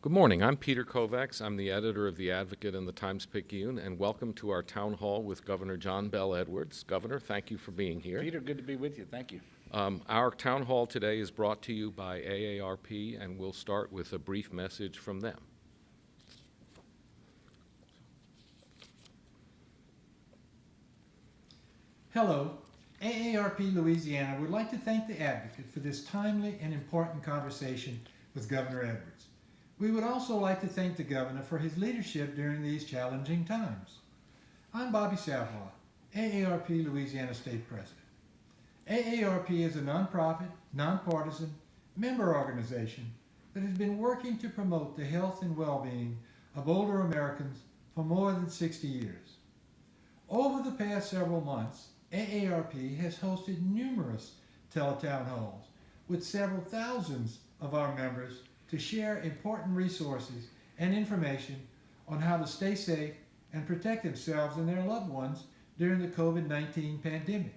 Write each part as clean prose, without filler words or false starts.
Good morning. I'm Peter Kovacs. I'm the editor of The Advocate and the Times-Picayune, and welcome to our town hall with Governor John Bell Edwards. Governor, thank you for being here. Peter, good to be with you. Thank you. Our town hall today is brought to you by AARP, and we'll start with a brief message from them. Hello. AARP Louisiana would like to thank the Advocate for this timely and important conversation with Governor Edwards. We would also like to thank the Governor for his leadership during these challenging times. I'm Bobby Savoy, AARP Louisiana State President. AARP is a nonprofit, nonpartisan member organization that has been working to promote the health and well-being of older Americans for more than 60 years. Over the past several months, AARP has hosted numerous teletown halls with several thousands of our members to share important resources and information on how to stay safe and protect themselves and their loved ones during the COVID-19 pandemic.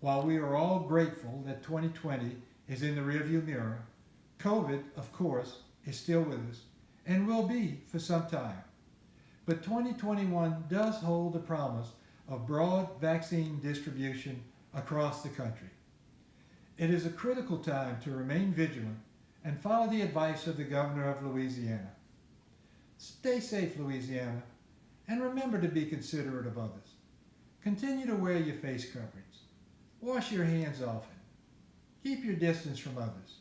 While we are all grateful that 2020 is in the rearview mirror, COVID, of course, is still with us and will be for some time. But 2021 does hold the promise of broad vaccine distribution across the country. It is a critical time to remain vigilant and follow the advice of the Governor of Louisiana. Stay safe, Louisiana, and remember to be considerate of others. Continue to wear your face coverings. Wash your hands often. Keep your distance from others.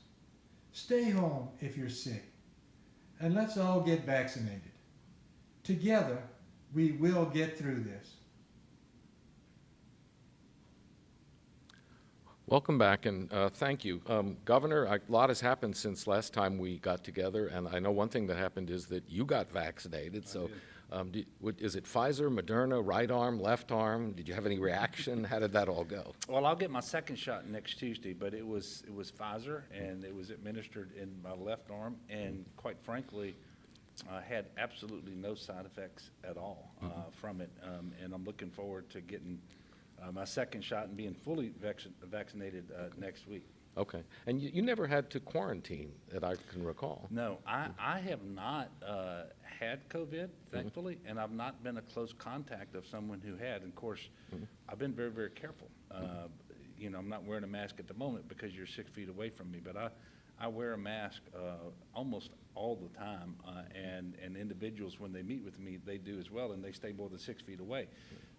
Stay home if you're sick. And let's all get vaccinated. Together, we will get through this. Welcome back, and thank you. Governor, a lot has happened since last time we got together, and I know one thing that happened is that you got vaccinated. So is it Pfizer, Moderna, right arm, left arm? Did you have any reaction? How did that all go? Well, I'll get my second shot next Tuesday, but it was Pfizer, and it was administered in my left arm, and quite frankly, had absolutely no side effects at all from it, and I'm looking forward to getting my second shot and being fully vaccinated next week. Okay. And you never had to quarantine that I can recall. No, I have not had COVID, thankfully, and I've not been a close contact of someone who had. And of course, I've been very, very careful. You know, I'm not wearing a mask at the moment because you're 6 feet away from me, but I wear a mask almost all the time, and individuals, when they meet with me, they do as well, and they stay more than 6 feet away.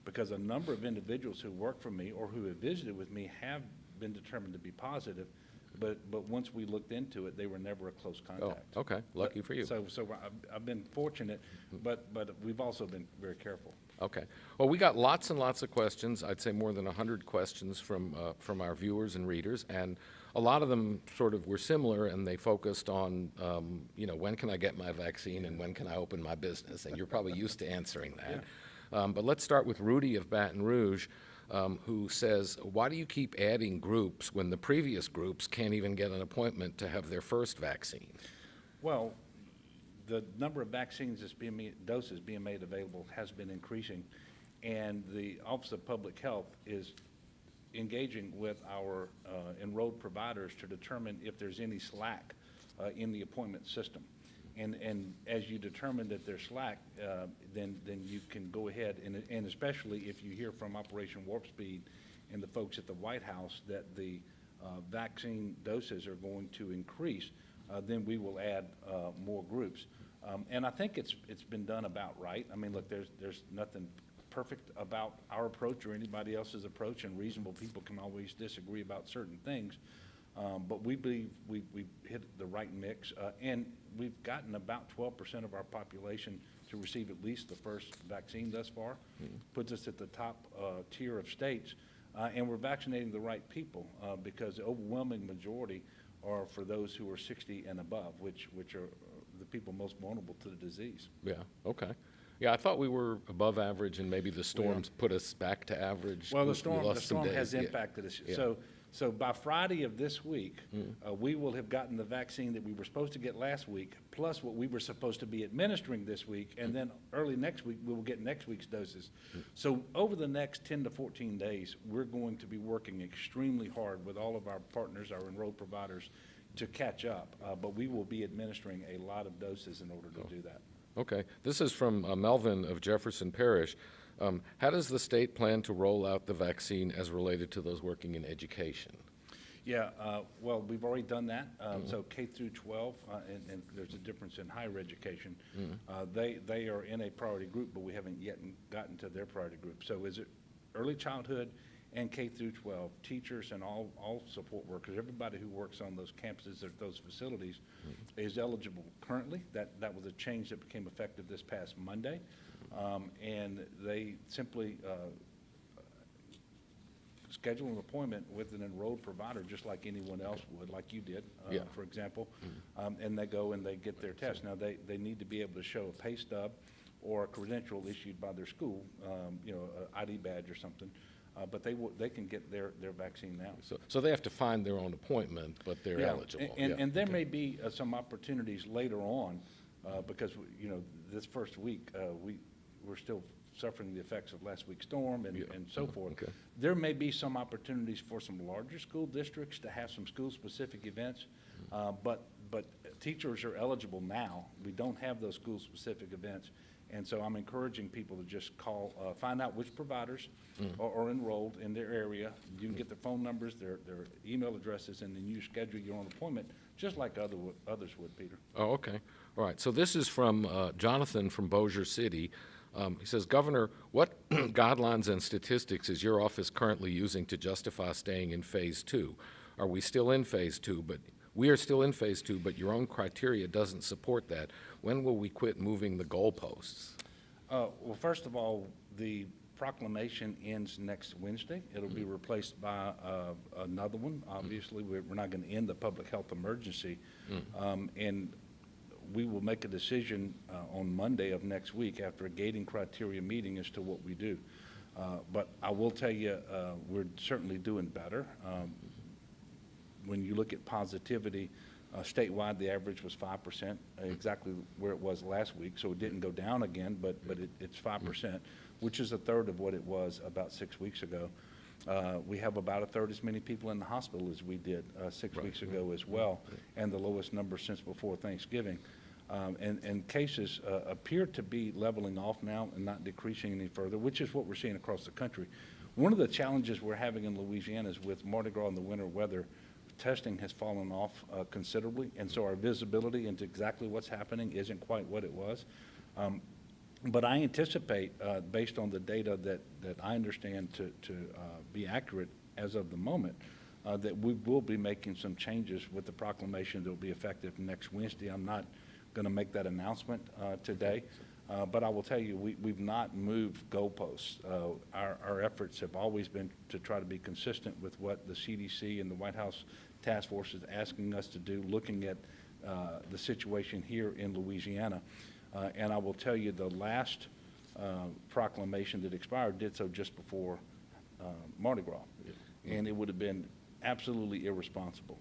Because a number of individuals who work for me or who have visited with me have been determined to be positive, but once we looked into it, they were never a close contact. Oh, okay. Lucky for you. So I've been fortunate, but we've also been very careful. Okay. Well, we got lots and lots of questions. I'd say more than 100 questions from our viewers and readers, and a lot of them sort of were similar, and they focused on, you know, when can I get my vaccine and when can I open my business? And you're probably used to answering that. Yeah. But let's start with Rudy of Baton Rouge, who says, why do you keep adding groups when the previous groups can't even get an appointment to have their first vaccine? Well, the number of vaccines doses being made available has been increasing, and the Office of Public Health is engaging with our enrolled providers to determine if there's any slack in the appointment system. And as you determine that there's slack, then you can go ahead, and especially if you hear from Operation Warp Speed and the folks at the White House that the vaccine doses are going to increase, then we will add more groups. And I think it's been done about right. I mean, look, there's nothing perfect about our approach or anybody else's approach, and reasonable people can always disagree about certain things. But we believe we've hit the right mix, and we've gotten about 12% of our population to receive at least the first vaccine thus far. Puts us at the top tier of states, and we're vaccinating the right people because the overwhelming majority are for those who are 60 and above, which are the people most vulnerable to the disease. Yeah, okay. Yeah, I thought we were above average, and maybe the storms put us back to average. Well, the storm has impacted us. Yeah. So by Friday of this week, we will have gotten the vaccine that we were supposed to get last week, plus what we were supposed to be administering this week, and then early next week, we will get next week's doses. So over the next 10 to 14 days, we're going to be working extremely hard with all of our partners, our enrolled providers, to catch up, but we will be administering a lot of doses in order to do that. Okay. This is from Melvin of Jefferson Parish. How does the state plan to roll out the vaccine as related to those working in education? Yeah, well, we've already done that. So K through 12, and there's a difference in higher education. They are in a priority group, but we haven't yet gotten to their priority group. So is it early childhood and K through 12, teachers and all support workers, everybody who works on those campuses or those facilities is eligible currently. That was a change that became effective this past Monday. And they simply schedule an appointment with an enrolled provider, just like anyone else would, like you did, for example, and they go and they get their test. Now, they need to be able to show a pay stub or a credential issued by their school, you know, an ID badge or something, but they can get their vaccine now. So they have to find their own appointment, but they're eligible. And there may be some opportunities later on, because, you know, this first week, we're still suffering the effects of last week's storm and so forth. Okay. There may be some opportunities for some larger school districts to have some school-specific events, but teachers are eligible now. We don't have those school-specific events, and so I'm encouraging people to just call, find out which providers are enrolled in their area. You can get their phone numbers, their email addresses, and then you schedule your own appointment, just like others would, Peter. Oh, okay. All right. So this is from Jonathan from Bossier City. He says, Governor, what guidelines and statistics is your office currently using to justify staying in phase 2? Are we still in phase 2? But we are still in phase 2, but your own criteria doesn't support that. When will we quit moving the goalposts? Well, first of all, the proclamation ends next Wednesday. It'll be replaced by another one. Obviously, we're not going to end the public health emergency. And we will make a decision on Monday of next week after a gating criteria meeting as to what we do. But I will tell you, we're certainly doing better. When you look at positivity, statewide, the average was 5%, exactly where it was last week. So it didn't go down again, but it's 5%, which is a third of what it was about 6 weeks ago. We have about a third as many people in the hospital as we did 6 weeks ago as well, and the lowest number since before Thanksgiving. And cases appear to be leveling off now and not decreasing any further, which is what we're seeing across the country. One of the challenges we're having in Louisiana is with Mardi Gras and the winter weather, testing has fallen off considerably, and so our visibility into exactly what's happening isn't quite what it was. But I anticipate, based on the data that I understand to be accurate as of the moment, that we will be making some changes with the proclamation that will be effective next Wednesday. I'm not going to make that announcement today, but I will tell you we've not moved goalposts. Our efforts have always been to try to be consistent with what the CDC and the White House Task Force is asking us to do, looking at the situation here in Louisiana. And I will tell you the last proclamation that expired did so just before Mardi Gras. And it would have been absolutely irresponsible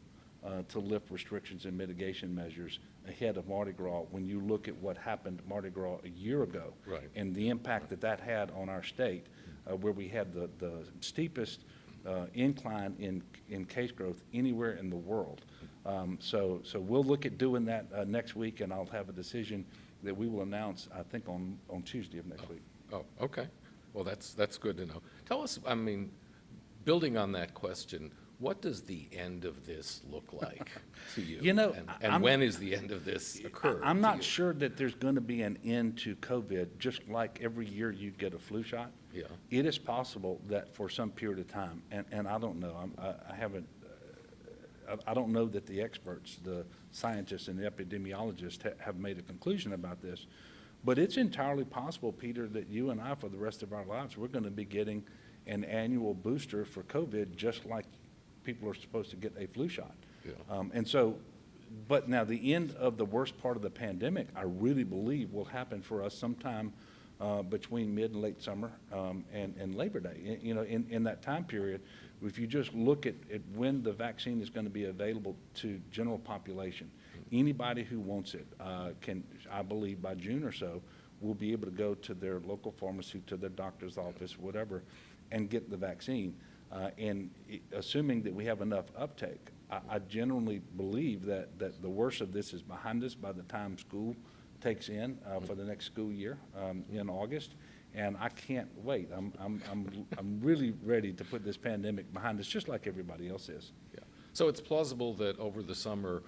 to lift restrictions and mitigation measures ahead of Mardi Gras when you look at what happened Mardi Gras a year ago. Right. And the impact that that had on our state, where we had the steepest incline in case growth anywhere in the world. So we'll look at doing that next week, and I'll have a decision that we will announce, I think, on Tuesday of next week. Oh, okay. Well, that's good to know. Tell us, I mean, building on that question, what does the end of this look like to you? You know, and when is the end of this occur? I'm not sure that there's going to be an end to COVID, just like every year you get a flu shot. Yeah. It is possible that for some period of time, and I don't know, I haven't, I don't know that the experts, the scientists and the epidemiologists have made a conclusion about this, but it's entirely possible, Peter, that you and I, for the rest of our lives, we're going to be getting an annual booster for COVID, just like people are supposed to get a flu shot. Yeah. And so, but now the end of the worst part of the pandemic, I really believe will happen for us sometime between mid and late summer and Labor Day. You know, in that time period, if you just look at when the vaccine is going to be available to general population, anybody who wants it can, I believe by June or so, will be able to go to their local pharmacy, to their doctor's office, whatever, and get the vaccine. And assuming that we have enough uptake, I genuinely believe that the worst of this is behind us by the time school takes in for the next school year in August. And I can't wait. I'm really ready to put this pandemic behind us, just like everybody else is. Yeah. So it's plausible that over the summer,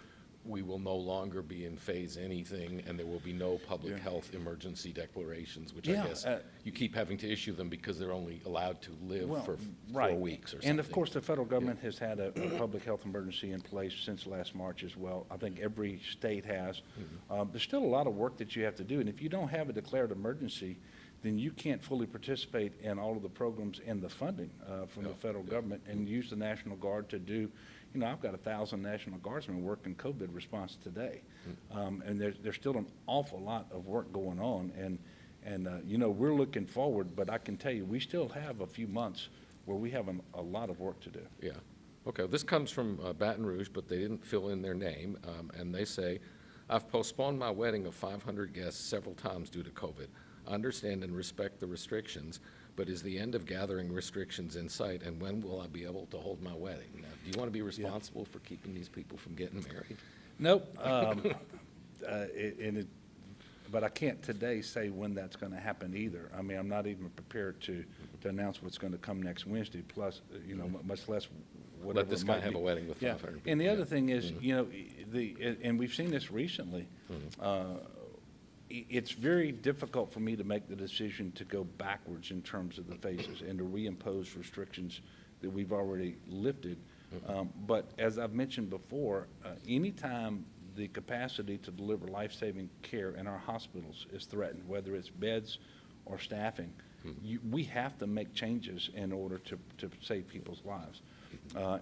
we will no longer be in phase anything, and there will be no public health emergency declarations, which I guess you keep having to issue them because they're only allowed to live for 4 weeks or something. And of course, the federal government has had a public health emergency in place since last March as well. I think every state has. There's still a lot of work that you have to do, and if you don't have a declared emergency, then you can't fully participate in all of the programs and the funding from the federal government and use the National Guard to do. You know, I've got 1,000 National Guardsmen working COVID response today, and there's still an awful lot of work going on, and you know, we're looking forward, but I can tell you, we still have a few months where we have a lot of work to do. Yeah. Okay. This comes from Baton Rouge, but they didn't fill in their name, and they say, "I've postponed my wedding of 500 guests several times due to COVID. I understand and respect the restrictions, but is the end of gathering restrictions in sight, and when will I be able to hold my wedding?" Now, do you want to be responsible for keeping these people from getting married? Nope. But I can't today say when that's going to happen either. I mean, I'm not even prepared to announce what's going to come next Wednesday, plus, you know, much less whatever. Let this guy have a wedding with 500 people. And the other thing is, you know, and we've seen this recently, it's very difficult for me to make the decision to go backwards in terms of the phases and to reimpose restrictions that we've already lifted. But as I've mentioned before, anytime the capacity to deliver life-saving care in our hospitals is threatened, whether it's beds or staffing, we have to make changes in order to save people's lives.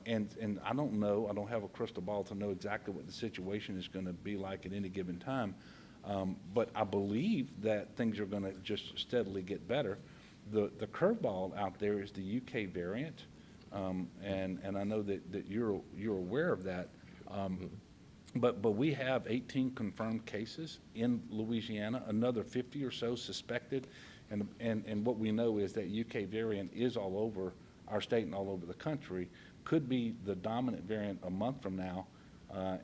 And I don't know, I don't have a crystal ball to know exactly what the situation is going to be like at any given time. But I believe that things are going to just steadily get better. The curveball out there is the UK variant, and I know that you're aware of that. But we have 18 confirmed cases in Louisiana, another 50 or so suspected, and what we know is that UK variant is all over our state and all over the country. Could be the dominant variant a month from now.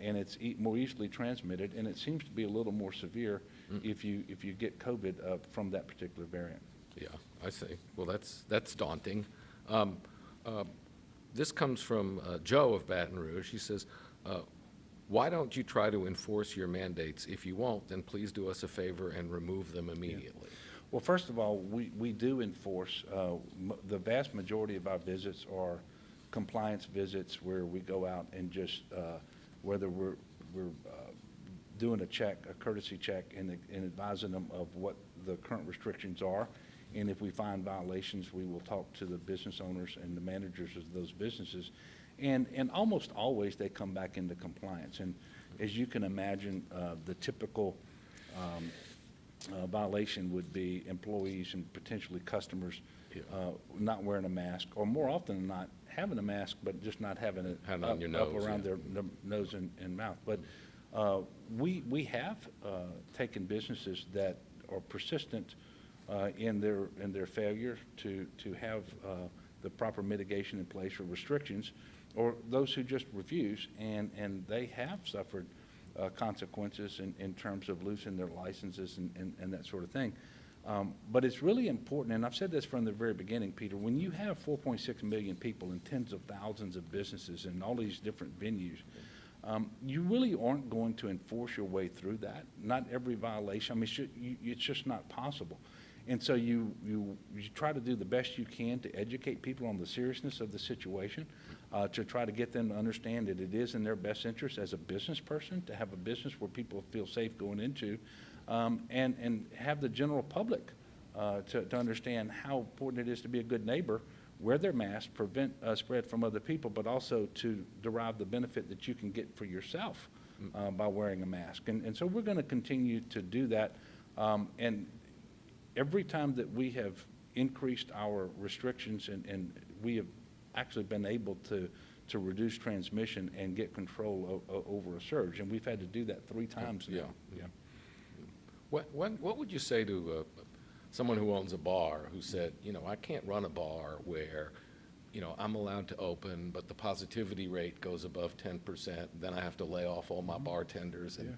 And it's more easily transmitted, and it seems to be a little more severe if you get COVID from that particular variant. Yeah, I see. Well, that's daunting. This comes from Joe of Baton Rouge. He says, "Why don't you try to enforce your mandates? If you won't, then please do us a favor and remove them immediately." Well, first of all, we do enforce. The vast majority of our visits are compliance visits where we go out and just whether we're doing a courtesy check and advising them of what the current restrictions are. And if we find violations, we will talk to the business owners and the managers of those businesses. And almost always they come back into compliance. And as you can imagine, the typical violation would be employees and potentially customers not wearing a mask, or more often than not, having a mask, but just not having it up around their nose and mouth. But we have taken businesses that are persistent in their failure to have the proper mitigation in place or restrictions, or those who just refuse, and they have suffered consequences in terms of losing their licenses and that sort of thing. But it's really important, and I've said this from the very beginning, Peter, when you have 4.6 million people and tens of thousands of businesses and all these different venues, you really aren't going to enforce your way through that. Not every violation, I mean, it's just not possible. And so you try to do the best you can to educate people on the seriousness of the situation, to try to get them to understand that it is in their best interest as a business person to have a business where people feel safe going into, and have the general public to understand how important it is to be a good neighbor, wear their mask, prevent spread from other people, but also to derive the benefit that you can get for yourself by wearing a mask. And so we're going to continue to do that. And every time that we have increased our restrictions and we have actually been able to reduce transmission and get control over a surge, and we've had to do that 3 times now. Yeah. What would you say to someone who owns a bar who said, I can't run a bar where, you know, I'm allowed to open, but the positivity rate goes above 10%, then I have to lay off all my bartenders, and,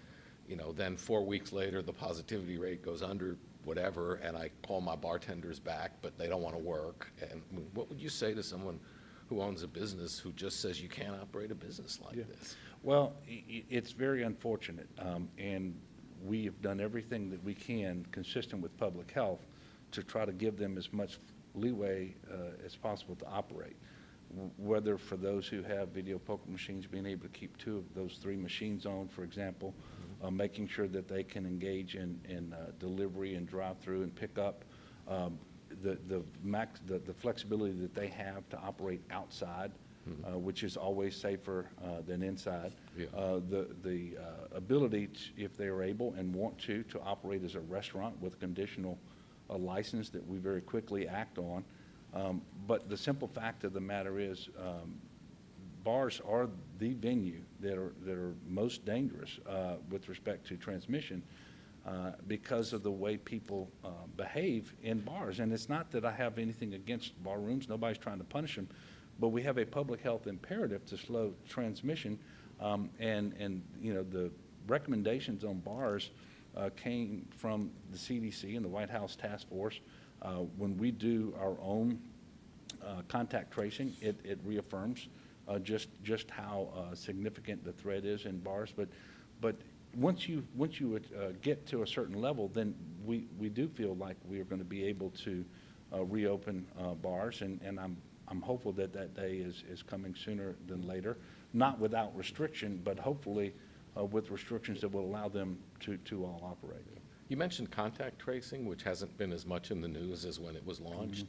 you know, then 4 weeks later, the positivity rate goes under whatever, and I call my bartenders back, but they don't want to work. And I mean, what would you say to someone who owns a business who just says you can't operate a business like this? Well, it's very unfortunate, and we have done everything that we can, consistent with public health, to try to give them as much leeway as possible to operate. Whether for those who have video poker machines, being able to keep 2 of those 3 machines on, for example, making sure that they can engage in delivery and drive-through and pick up, the flexibility that they have to operate outside, which is always safer than inside. Yeah. The ability, if they are able and want to operate as a restaurant with conditional license that we very quickly act on. But the simple fact of the matter is, bars are the venue that are most dangerous with respect to transmission because of the way people behave in bars. And it's not that I have anything against bar rooms. Nobody's trying to punish them. But we have a public health imperative to slow transmission. And you know, the recommendations on bars came from the CDC and the White House Task Force. When we do our own contact tracing, it reaffirms just how significant the threat is in bars. But once you get to a certain level, then we do feel like we are going to be able to reopen bars, and I'm hopeful that that day is coming sooner than later, not without restriction, but hopefully with restrictions that will allow them to all operate. You mentioned contact tracing, which hasn't been as much in the news as when it was launched.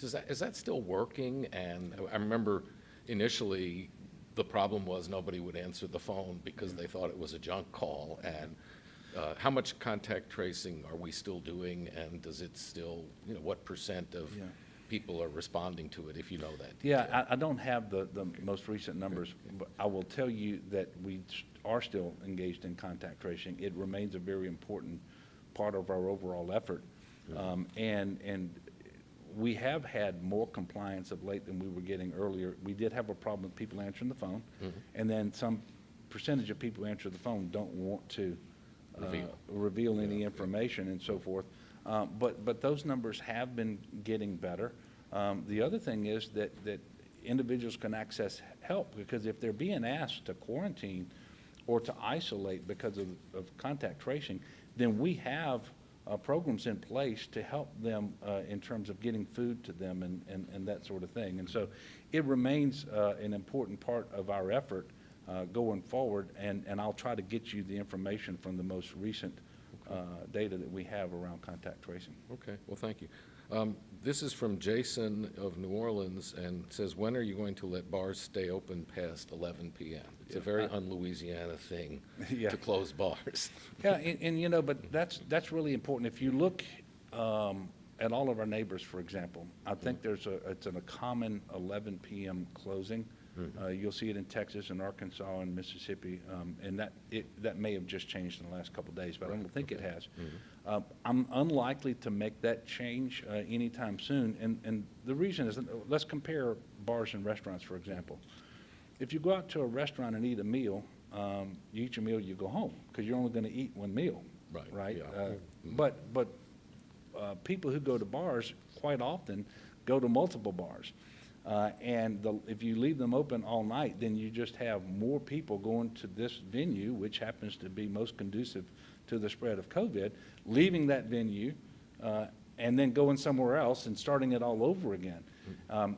Is that still working? And I remember initially the problem was nobody would answer the phone because they thought it was a junk call. And how much contact tracing are we still doing? And does it still, you know, what % of people are responding to it, if you know that? Yeah, I don't have the most recent numbers, but I will tell you that we are still engaged in contact tracing. It remains a very important part of our overall effort. And we have had more compliance of late than we were getting earlier. We did have a problem with people answering the phone, and then some percentage of people who answer the phone don't want to reveal any information and so forth. But those numbers have been getting better. The other thing is that individuals can access help, because if they're being asked to quarantine or to isolate because of contact tracing, then we have programs in place to help them in terms of getting food to them and that sort of thing. And so it remains an important part of our effort going forward, and I'll try to get you the information from the most recent data that we have around contact tracing. Okay, well, thank you. This is from Jason of New Orleans, and says, when are you going to let bars stay open past 11 p.m.? It's a very un-Louisiana thing to close bars. Yeah, and you know, but that's really important. If you look at all of our neighbors, for example, I think it's a common 11 p.m. closing. You'll see it in Texas and Arkansas and Mississippi, and that may have just changed in the last couple of days, but I don't think it has. I'm unlikely to make that change anytime soon, and the reason is, let's compare bars and restaurants, for example. If you go out to a restaurant and eat a meal, you eat your meal, you go home, because you're only going to eat one meal, right? Yeah. But people who go to bars quite often go to multiple bars. If you leave them open all night, then you just have more people going to this venue, which happens to be most conducive to the spread of COVID, leaving that venue and then going somewhere else and starting it all over again.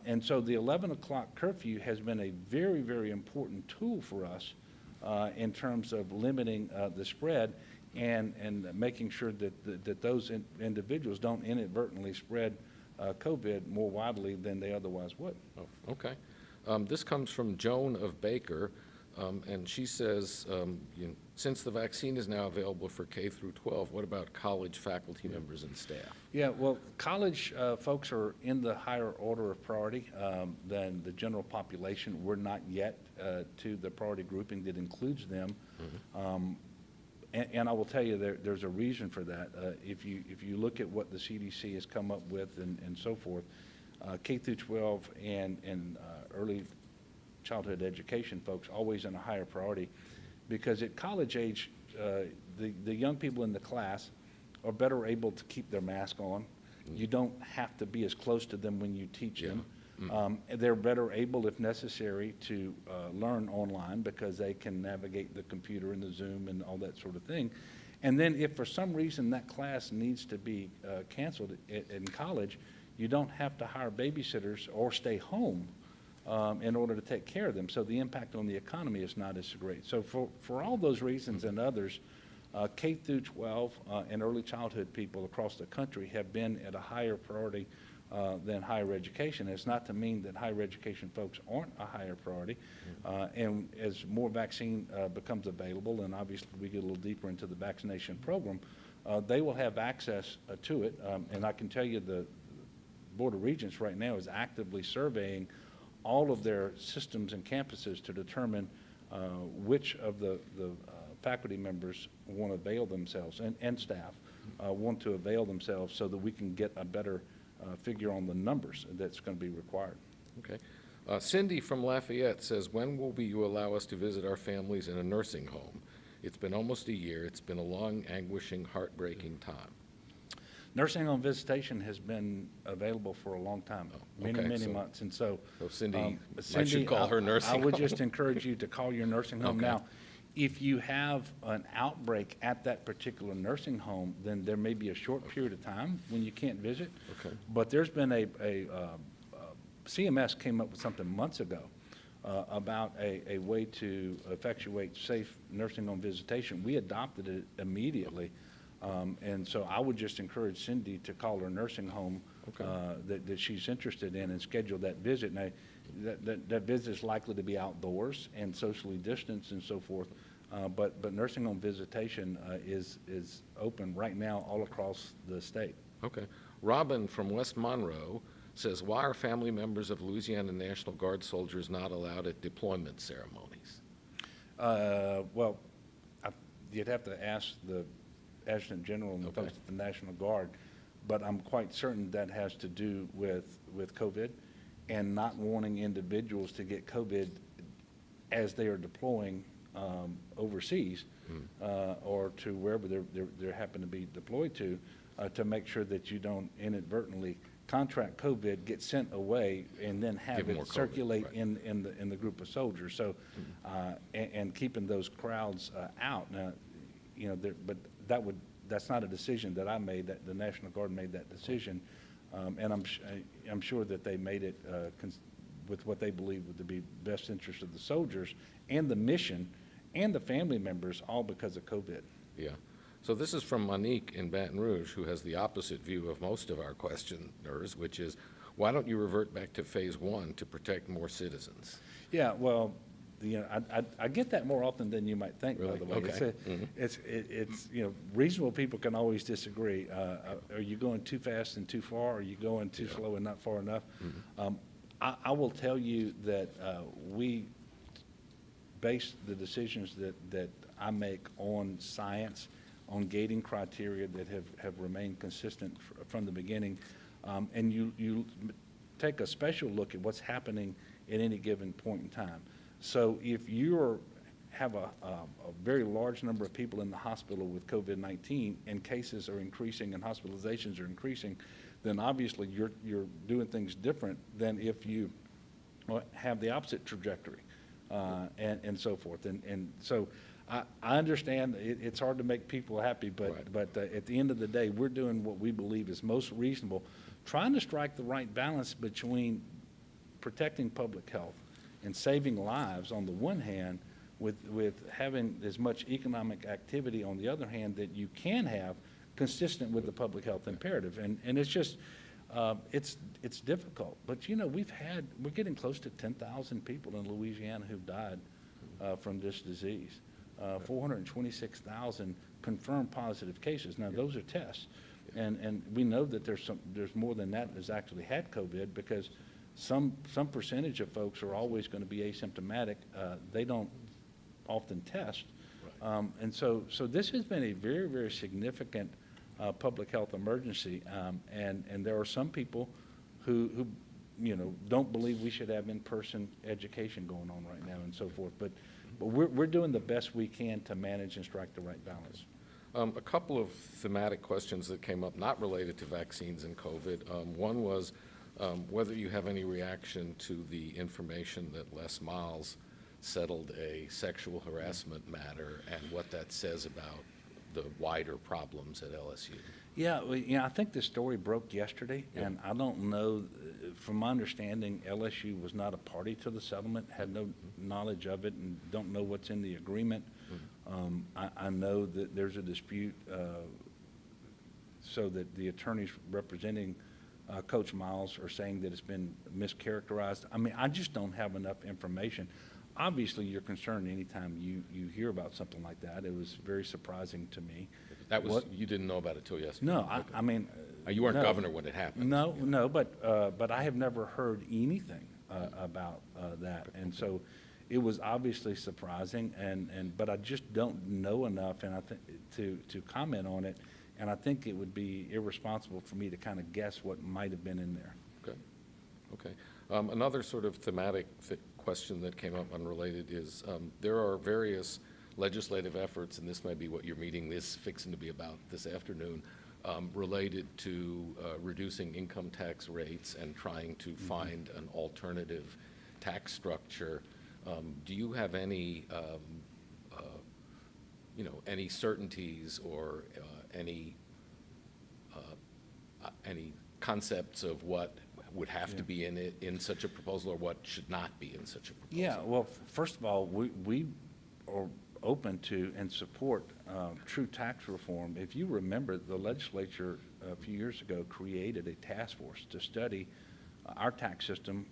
And so the 11 o'clock curfew has been a very, very important tool for us in terms of limiting the spread and making sure that those individuals don't inadvertently spread COVID more widely than they otherwise would. Oh, okay. This comes from Joan of Baker, and she says, since the vaccine is now available for K through 12, what about college faculty members and staff? Yeah, well, college folks are in the higher order of priority than the general population. We're not yet to the priority grouping that includes them. And I will tell you, there's a reason for that. If you look at what the CDC has come up with and so forth, K through 12 and early childhood education folks always in a higher priority, because at college age, the young people in the class are better able to keep their mask on. You don't have to be as close to them when you teach them. They're better able, if necessary, to learn online because they can navigate the computer and the Zoom and all that sort of thing. And then if for some reason that class needs to be canceled in college, you don't have to hire babysitters or stay home in order to take care of them. So the impact on the economy is not as great. So for all those reasons and others, K through 12 and early childhood people across the country have been at a higher priority than higher education. It's not to mean that higher education folks aren't a higher priority. And as more vaccine becomes available, and obviously we get a little deeper into the vaccination program, they will have access to it. And I can tell you the Board of Regents right now is actively surveying all of their systems and campuses to determine which of the faculty members want to avail themselves, and staff want to avail themselves, so that we can get a better figure on the numbers that's going to be required. Okay. Cindy from Lafayette says, when will you allow us to visit our families in a nursing home? It's been almost a year. It's been a long, anguishing, heartbreaking time. Nursing home visitation has been available for a long time, many months. And so, Cindy, I should call her nursing home. I would just encourage you to call your nursing home. Okay. Now, if you have an outbreak at that particular nursing home, then there may be a short period of time when you can't visit. Okay. But there's been CMS came up with something months ago about a way to effectuate safe nursing home visitation. We adopted it immediately. And so I would just encourage Cindy to call her nursing home that she's interested in and schedule that visit. Now, that visit is likely to be outdoors and socially distanced and so forth. But nursing home visitation is open right now all across the state. Okay. Robin from West Monroe says, why are family members of Louisiana National Guard soldiers not allowed at deployment ceremonies? Well, you'd have to ask the Adjutant General and the folks at the National Guard, but I'm quite certain that has to do with COVID and not wanting individuals to get COVID as they are deploying overseas or to wherever they happen to be deployed to make sure that you don't inadvertently contract COVID, get sent away, and then have it circulate in the group of soldiers. So, and keeping those crowds out. Now, you know, but that's not a decision that I made. That the National Guard made that decision, and I'm sure that they made it with what they believe would be best interest of the soldiers and the mission and the family members, all because of COVID. Yeah. So this is from Monique in Baton Rouge, who has the opposite view of most of our questioners, which is, why don't you revert back to phase 1 to protect more citizens? Yeah, well, you know, I get that more often than you might think, Really? by the way. Okay. It's you know, reasonable people can always disagree. Are you going too fast and too far? Are you going too slow and not far enough? I will tell you that we base the decisions that I make on science, on gating criteria that have remained consistent from the beginning. And you take a special look at what's happening at any given point in time. So if you have a very large number of people in the hospital with COVID-19 and cases are increasing and hospitalizations are increasing, then obviously you're doing things different than if you have the opposite trajectory and so forth. And so I understand it's hard to make people happy, but at the end of the day, we're doing what we believe is most reasonable, trying to strike the right balance between protecting public health and saving lives on the one hand, with having as much economic activity on the other hand that you can have consistent with the public health imperative. And it's just, it's difficult. But you know, we're getting close to 10,000 people in Louisiana who've died from this disease. 426,000 confirmed positive cases. Now, those are tests. And we know that there's more than that that's actually had COVID, because some percentage of folks are always going to be asymptomatic. They don't often test. Right. And so this has been a very, very significant public health emergency. And there are some people who you know, don't believe we should have in-person education going on right now and so forth. But we're doing the best we can to manage and strike the right balance. A couple of thematic questions that came up, not related to vaccines and COVID. One was whether you have any reaction to the information that Les Miles settled a sexual harassment matter and what that says about the wider problems at LSU. Yeah, well, I think the story broke yesterday, and I don't know, from my understanding, LSU was not a party to the settlement, had no knowledge of it, and don't know what's in the agreement. I know that there's a dispute, so that the attorneys representing Coach Miles are saying that it's been mischaracterized. I mean, I just don't have enough information. Obviously, you're concerned anytime you hear about something like that. It was very surprising to me. That was, you didn't know about it till yesterday? No, Okay. I mean. You weren't no. governor when it happened? No, but I have never heard anything about that. And so it was obviously surprising, but I just don't know enough and I think to comment on it. And I think it would be irresponsible for me to kind of guess what might have been in there. Okay. Another sort of thematic question that came up unrelated is there are various legislative efforts, and this may be what your meeting is fixing to be about this afternoon, related to reducing income tax rates and trying to find an alternative tax structure. Do you have any, any certainties or any concepts of what would have to be in it, in such a proposal, or what should not be in such a proposal? Yeah, well, first of all, we are open to and support true tax reform. If you remember, the legislature a few years ago created a task force to study our tax system,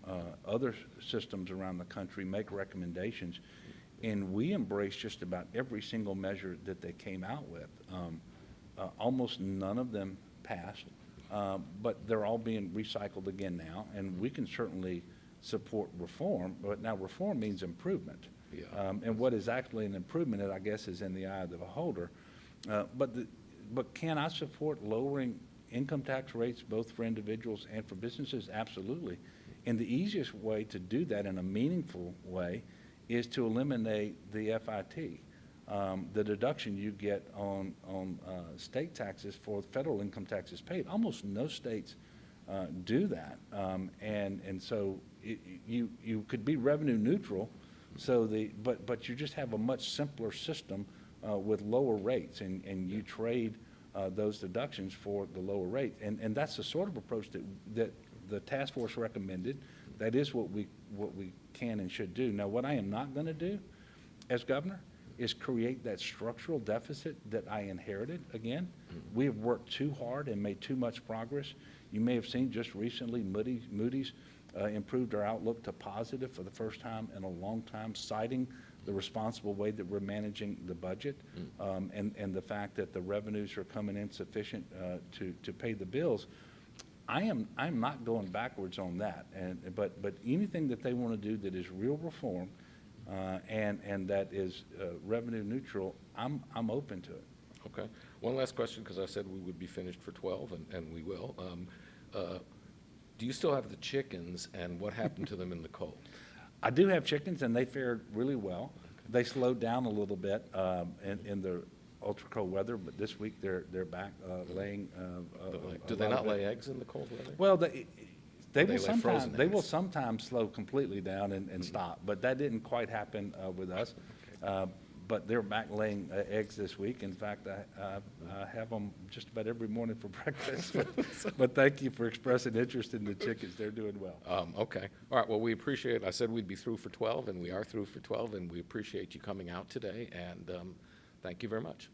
other systems around the country, make recommendations, and we embraced just about every single measure that they came out with. Almost none of them passed, but they're all being recycled again now, and we can certainly support reform, but now reform means improvement. Yeah. And what is actually an improvement, I guess, is in the eye of the beholder. But can I support lowering income tax rates both for individuals and for businesses? Absolutely. And the easiest way to do that in a meaningful way is to eliminate the FIT, the deduction you get on state taxes for federal income taxes paid. Almost no states do that, and so you could be revenue neutral. So but you just have a much simpler system with lower rates, and you trade those deductions for the lower rate, and that's the sort of approach that the task force recommended. That is what we can and should do. Now, what I am not going to do as governor is create that structural deficit that I inherited again. We have worked too hard and made too much progress. You may have seen just recently Moody's improved our outlook to positive for the first time in a long time, citing the responsible way that we're managing the budget, and the fact that the revenues are coming in sufficient to pay the bills. I'm not going backwards on that, but anything that they want to do that is real reform and that is revenue neutral, I'm open to it. Okay. One last question, because I said we would be finished for 12, and we will. Do you still have the chickens, and what happened to them in the cold? I do have chickens, and they fared really well. Okay. They slowed down a little bit in the ultra cold weather, but this week they're back laying. Do they not lay eggs in the cold weather? Well, they will sometimes slow completely down and stop, but that didn't quite happen with us. Okay. But they're back laying eggs this week. In fact, I have them just about every morning for breakfast. But thank you for expressing interest in the chickens. They're doing well. Okay. All right. Well, we appreciate it. I said we'd be through for 12, and we are through for 12, and we appreciate you coming out today. And thank you very much.